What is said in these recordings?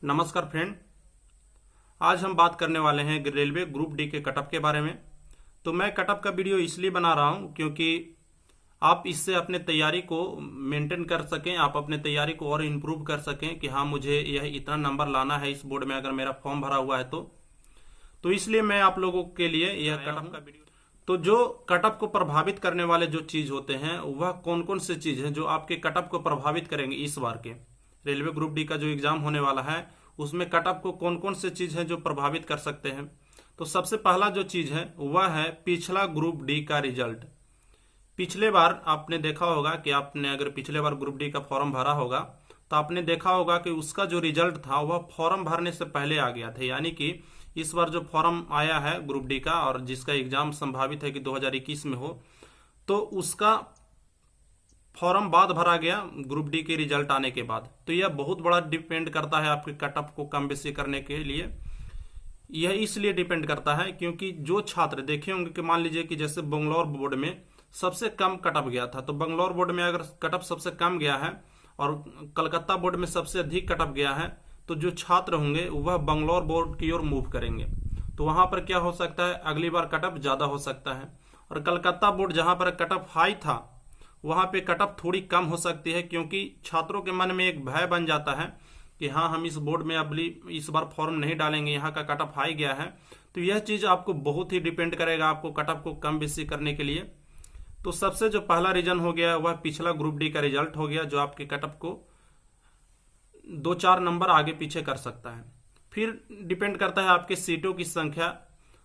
नमस्कार फ्रेंड। आज हम बात करने वाले हैं रेलवे ग्रुप डी के कटअप के बारे में। तो मैं कटअप का वीडियो इसलिए बना रहा हूं क्योंकि आप इससे अपने तैयारी को मेंटेन कर सकें, आप अपने तैयारी को और इम्प्रूव कर सकें कि हाँ मुझे यह इतना नंबर लाना है इस बोर्ड में अगर मेरा फॉर्म भरा हुआ है तो इसलिए मैं आप लोगों के लिए यह कटअप का वीडियो। तो जो कटअप को प्रभावित करने वाले जो चीज होते हैं वह कौन कौन से चीज हैं जो आपके कटअप को प्रभावित करेंगे। इस बार के रेलवे ग्रुप डी का जो एग्जाम होने वाला है उसमें कटअप को कौन कौन से चीज है जो प्रभावित कर सकते हैं। तो सबसे पहला जो चीज है वह है पिछला ग्रुप डी का रिजल्ट। पिछले बार आपने देखा होगा कि आपने अगर पिछले बार ग्रुप डी का फॉर्म भरा होगा तो आपने देखा होगा कि उसका जो रिजल्ट था वह फॉर्म भरने से पहले आ गया था। यानी कि इस बार जो फॉर्म आया है ग्रुप डी का और जिसका एग्जाम संभावित है कि 2021 में हो, तो उसका फॉर्म बाद भरा गया ग्रुप डी के रिजल्ट आने के बाद। तो यह बहुत बड़ा डिपेंड करता है आपके कटअप को कम बेसी करने के लिए। यह इसलिए डिपेंड करता है क्योंकि जो छात्र देखे होंगे कि मान लीजिए कि जैसे बंगलौर बोर्ड में सबसे कम कटअप गया था, तो बंगलौर बोर्ड में अगर कटअप सबसे कम गया है और कलकत्ता बोर्ड में सबसे अधिक कटअप गया है, तो जो छात्र होंगे वह बंगलौर बोर्ड की ओर मूव करेंगे। तो वहां पर क्या हो सकता है, अगली बार कटअप ज्यादा हो सकता है। और कलकत्ता बोर्ड जहां पर कटअप हाई था वहां पे कटअप थोड़ी कम हो सकती है, क्योंकि छात्रों के मन में एक भय बन जाता है कि हाँ हम इस बोर्ड में अगली इस बार फॉर्म नहीं डालेंगे, यहाँ का कटअप हाई गया है। तो यह चीज आपको बहुत ही डिपेंड करेगा आपको कटअप को कम बेसी करने के लिए। तो सबसे जो पहला रीजन हो गया वह पिछला ग्रुप डी का रिजल्ट हो गया, जो आपके कटअप को 2-4 नंबर आगे पीछे कर सकता है। फिर डिपेंड करता है आपके सीटों की संख्या,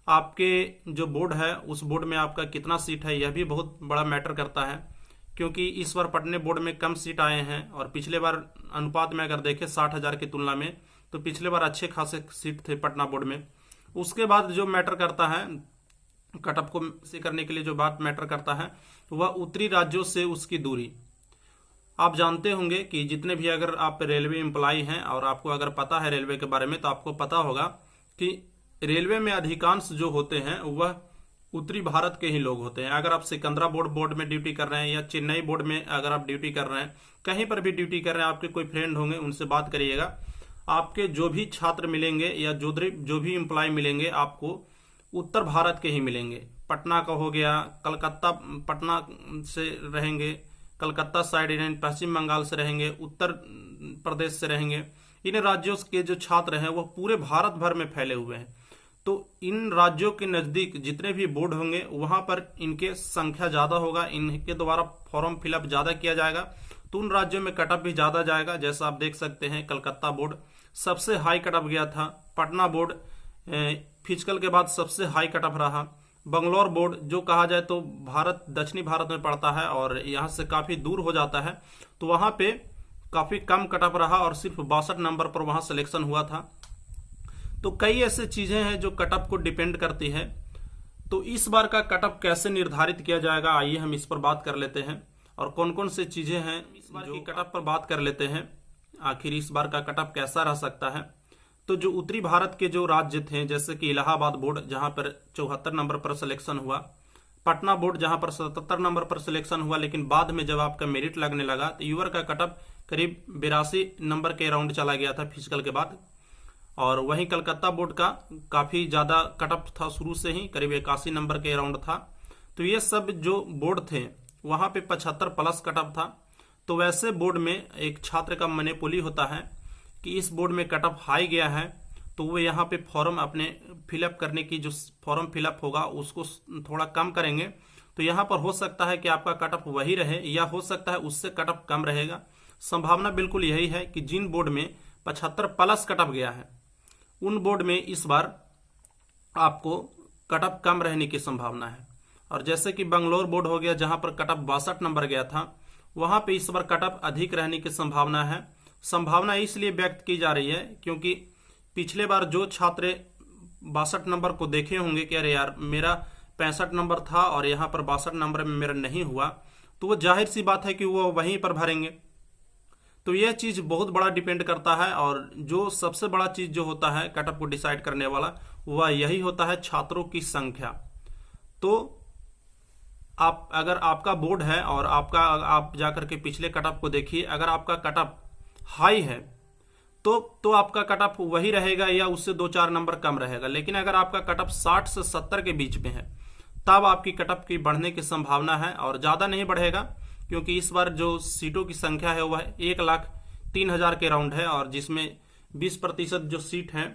आपके जो बोर्ड है उस बोर्ड में आपका कितना सीट है, यह भी बहुत बड़ा मैटर करता है। क्योंकि इस बार पटने बोर्ड में कम सीट आए हैं और पिछले बार अनुपात में अगर देखें 60,000 की तुलना में तो पिछले बार अच्छे खासे सीट थे पटना बोर्ड में। उसके बाद जो मैटर करता है कटअप को से करने के लिए जो बात मैटर करता है वह उत्तरी राज्यों से उसकी दूरी। आप जानते होंगे कि जितने भी अगर आप रेलवे एम्प्लॉय हैं और आपको अगर पता है रेलवे के बारे में तो आपको पता होगा कि रेलवे में अधिकांश जो होते हैं वह उत्तरी भारत के ही लोग होते हैं। अगर आप सिकंदराबाद बोर्ड में ड्यूटी कर रहे हैं या चेन्नई बोर्ड में अगर आप ड्यूटी कर रहे हैं, कहीं पर भी ड्यूटी कर रहे हैं, आपके कोई फ्रेंड होंगे उनसे बात करिएगा। आपके जो भी छात्र मिलेंगे या जो भी एम्प्लॉय मिलेंगे आपको उत्तर भारत के ही मिलेंगे। पटना का हो गया, कलकत्ता पटना से रहेंगे, कलकत्ता साइड यानी पश्चिम बंगाल से रहेंगे, उत्तर प्रदेश से रहेंगे। इन राज्यों के जो छात्र हैं वह पूरे भारत भर में फैले हुए हैं। तो इन राज्यों के नजदीक जितने भी बोर्ड होंगे वहां पर इनके संख्या ज्यादा होगा, इनके द्वारा फॉर्म फिलअप ज्यादा किया जाएगा, तो उन राज्यों में कटअप भी ज्यादा जाएगा। जैसा आप देख सकते हैं कलकत्ता बोर्ड सबसे हाई कटअप गया था, पटना बोर्ड फिजिकल के बाद सबसे हाई कटअप रहा, बंगलौर बोर्ड जो कहा जाए तो भारत दक्षिणी भारत में पड़ता है और यहाँ से काफी दूर हो जाता है, तो वहां पे काफी कम कटअप रहा और सिर्फ 62 नंबर पर वहां सिलेक्शन हुआ था। तो कई ऐसे चीजें हैं जो कटअप को डिपेंड करती है। तो इस बार का कटअप कैसे निर्धारित किया जाएगा, आइए हम इस पर बात कर लेते हैं और कौन कौन से चीजें हैं इस बार की कटअप पर बात कर लेते हैं। आखिर इस बार का कटअप कैसा रह सकता है। तो जो उत्तरी भारत के जो राज्य थे जैसे कि इलाहाबाद बोर्ड जहां पर 74 नंबर पर सिलेक्शन हुआ, पटना बोर्ड जहां पर 77 नंबर पर सिलेक्शन हुआ, लेकिन बाद में जब आपका मेरिट लगने लगा तो यूआर का कटअप करीब 82 नंबर के अराउंड चला गया था फिजिकल के बाद। और वहीं कलकत्ता बोर्ड का काफी ज्यादा कटअप था, शुरू से ही करीब 81 नंबर के अराउंड था। तो ये सब जो बोर्ड थे वहां पे 75 प्लस कटअप था। तो वैसे बोर्ड में एक छात्र का मनेपोली होता है कि इस बोर्ड में कटअप हाई गया है तो वो यहाँ पे फॉर्म अपने फिलअप करने की जो फॉर्म फिलअप होगा उसको थोड़ा कम करेंगे। तो यहाँ पर हो सकता है कि आपका कटअप वही रहे या हो सकता है उससे कटअप कम रहेगा। संभावना बिल्कुल यही है कि जिन बोर्ड में 75 प्लस कटअप गया है उन बोर्ड में इस बार आपको कटअप कम रहने की संभावना है। और जैसे कि बंगलौर बोर्ड हो गया जहां पर कटअप 62 नंबर गया था, वहां पे इस बार कटअप अधिक रहने की संभावना है। संभावना इसलिए व्यक्त की जा रही है क्योंकि पिछले बार जो छात्र 62 नंबर को देखे होंगे कि अरे यार मेरा 65 नंबर था और यहाँ पर 62 नंबर में मेरा नहीं हुआ, तो वो जाहिर सी बात है कि वो वहीं पर भरेंगे। तो यह चीज बहुत बड़ा डिपेंड करता है और जो सबसे बड़ा चीज जो होता है कटअप को डिसाइड करने वाला वह यही होता है छात्रों की संख्या। तो आप अगर आपका बोर्ड है और आप जाकर के पिछले कटअप को देखिए, अगर आपका कटअप हाई है तो आपका कट ऑफ वही रहेगा या उससे 2-4 नंबर कम रहेगा। लेकिन अगर आपका कट ऑफ 60 से 70 के बीच में है तब आपकी कट ऑफ की बढ़ने की संभावना है, और ज्यादा नहीं बढ़ेगा क्योंकि इस बार जो सीटों की संख्या है वह 1,03,000 के राउंड है, और जिसमें 20% जो सीट है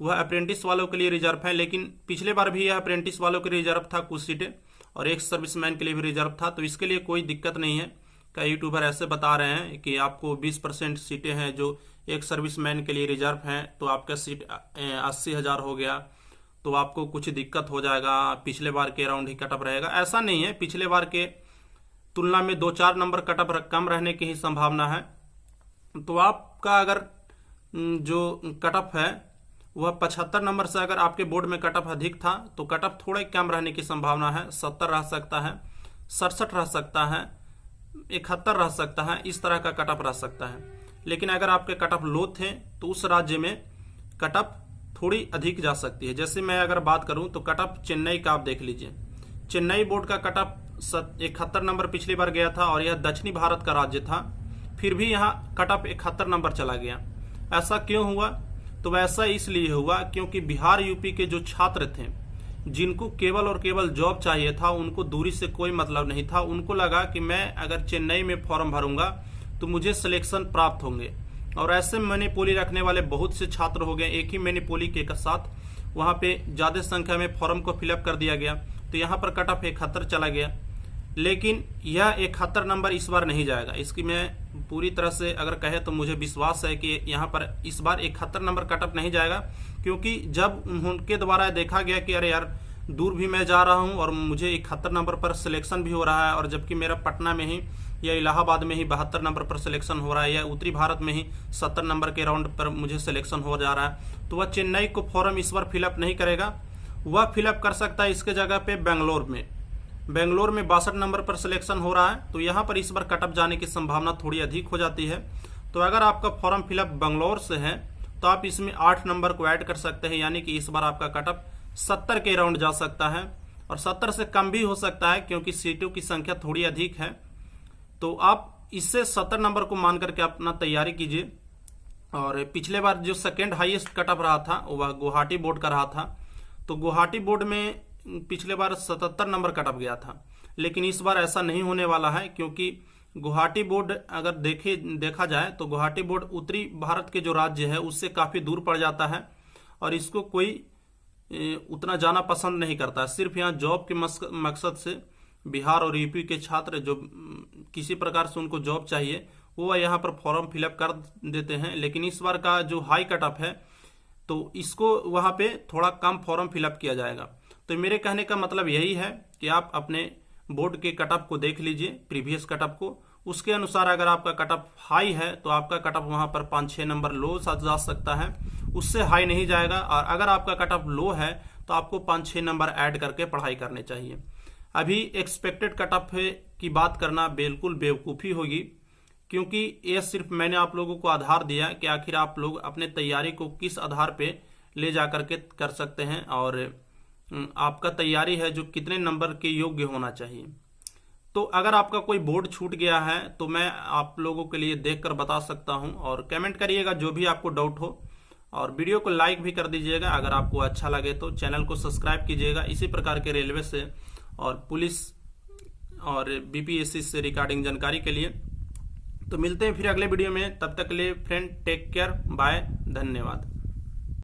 वह अप्रेंटिस वालों के लिए रिजर्व है। लेकिन पिछले बार भी यह अप्रेंटिस वालों के लिए रिजर्व था कुछ सीटें, और एक सर्विसमैन के लिए भी रिजर्व था, तो इसके लिए कोई दिक्कत नहीं है। कई यूट्यूबर ऐसे बता रहे हैं कि आपको 20% सीटें हैं जो एक सर्विसमैन के लिए रिजर्व हैं, तो आपका सीट 80,000 हो गया तो आपको कुछ दिक्कत हो जाएगा, पिछले बार के राउंड ही कटअप रहेगा। ऐसा नहीं है, पिछले बार के तुलना में 2-4 नंबर कटअप कम रहने की ही संभावना है। तो आपका अगर जो कटअप है वह 75 नंबर से अगर आपके बोर्ड में कटअप अधिक था तो कटअप थोड़ा कम रहने की संभावना है, 70 रह सकता है, 67 रह सकता है, 71 रह सकता है, इस तरह का कटअप रह सकता है। लेकिन अगर आपके कटअप लो थे तो उस राज्य में कटअप थोड़ी अधिक जा सकती है। जैसे मैं अगर बात करूं तो कटअप चेन्नई का आप देख लीजिए, चेन्नई बोर्ड का कटअप 71 नंबर पिछली बार गया था, और यह दक्षिणी भारत का राज्य था, फिर भी यहाँ कटअप 71 नंबर चला गया। ऐसा क्यों हुआ? तो वैसा इसलिए हुआ क्योंकि बिहार यूपी के जो छात्र थे जिनको केवल और केवल जॉब चाहिए था, उनको दूरी से कोई मतलब नहीं था। उनको लगा कि मैं अगर चेन्नई में फॉर्म भरूंगा तो मुझे सिलेक्शन प्राप्त होंगे, और ऐसे मैनिपुली रखने वाले बहुत से छात्र हो गए। एक ही मैनिपुली के साथ वहां पे ज्यादा संख्या में फॉर्म को फिलअप कर दिया गया, तो यहाँ पर कट ऑफ 71 चला गया। लेकिन यह 71 नंबर इस बार नहीं जाएगा, इसकी मैं पूरी तरह से अगर कहे तो मुझे विश्वास है कि यहाँ पर इस बार 71 नंबर कट ऑफ नहीं जाएगा, क्योंकि जब उनके द्वारा देखा गया कि अरे यार दूर भी मैं जा रहा हूँ और मुझे 71 नंबर पर सिलेक्शन भी हो रहा है, और जबकि मेरा पटना में ही या इलाहाबाद में ही 72 नंबर पर सिलेक्शन हो रहा है, या उत्तरी भारत में ही 70 नंबर के राउंड पर मुझे सिलेक्शन हो जा रहा है, तो वह चेन्नई को फॉर्म इस बार फिलअप नहीं करेगा। वह फिलअप कर सकता है इसके जगह पे बेंगलोर में 62 नंबर पर सिलेक्शन हो रहा है, तो यहाँ पर इस बार कटअप जाने की संभावना थोड़ी अधिक हो जाती है। तो अगर आपका फॉर्म फिलअप बेंगलोर से है तो आप इसमें 8 नंबर को ऐड कर सकते हैं, यानी कि इस बार आपका कटअप 70 के राउंड जा सकता है, और 70 से कम भी हो सकता है क्योंकि सीटों की संख्या थोड़ी अधिक है। तो आप इससे 70 नंबर को मान करके अपना तैयारी कीजिए। और पिछले बार जो सेकेंड हाईएस्ट कटअप रहा था वह गुवाहाटी बोर्ड का रहा था, तो गुवाहाटी बोर्ड में पिछले बार 77 नंबर कटअप गया था। लेकिन इस बार ऐसा नहीं होने वाला है, क्योंकि गुवाहाटी बोर्ड अगर देखा जाए तो गुवाहाटी बोर्ड उत्तरी भारत के जो राज्य है उससे काफी दूर पड़ जाता है, और इसको कोई उतना जाना पसंद नहीं करता है। सिर्फ यहाँ जॉब के मकसद से बिहार और यूपी के छात्र जो किसी प्रकार से उनको जॉब चाहिए वो यहाँ पर फॉर्म फिलअप कर देते हैं। लेकिन इस बार का जो हाई कटअप है तो इसको वहाँ पे थोड़ा कम फॉर्म फिलअप किया जाएगा। तो मेरे कहने का मतलब यही है कि आप अपने बोर्ड के कटअप को देख लीजिए, प्रीवियस कटअप को, उसके अनुसार अगर आपका कटअप हाई है तो आपका कटअप वहां पर 5-6 नंबर लो जा सकता है, उससे हाई नहीं जाएगा। और अगर आपका कटअप लो है तो आपको 5-6 नंबर ऐड करके पढ़ाई करनी चाहिए। अभी एक्सपेक्टेड कटअप की बात करना बिल्कुल बेवकूफ़ी होगी, क्योंकि ये सिर्फ मैंने आप लोगों को आधार दिया कि आखिर आप लोग अपने तैयारी को किस आधार पे ले जा करके कर सकते हैं, और आपका तैयारी है जो कितने नंबर के योग्य होना चाहिए। तो अगर आपका कोई बोर्ड छूट गया है तो मैं आप लोगों के लिए देखकर बता सकता हूं, और कमेंट करिएगा जो भी आपको डाउट हो, और वीडियो को लाइक भी कर दीजिएगा। अगर आपको अच्छा लगे तो चैनल को सब्सक्राइब कीजिएगा इसी प्रकार के रेलवे से और पुलिस और बीपीएससी से रिगार्डिंग जानकारी के लिए। तो मिलते हैं फिर अगले वीडियो में, तब तक के लिए फ्रेंड टेक केयर, बाय, धन्यवाद।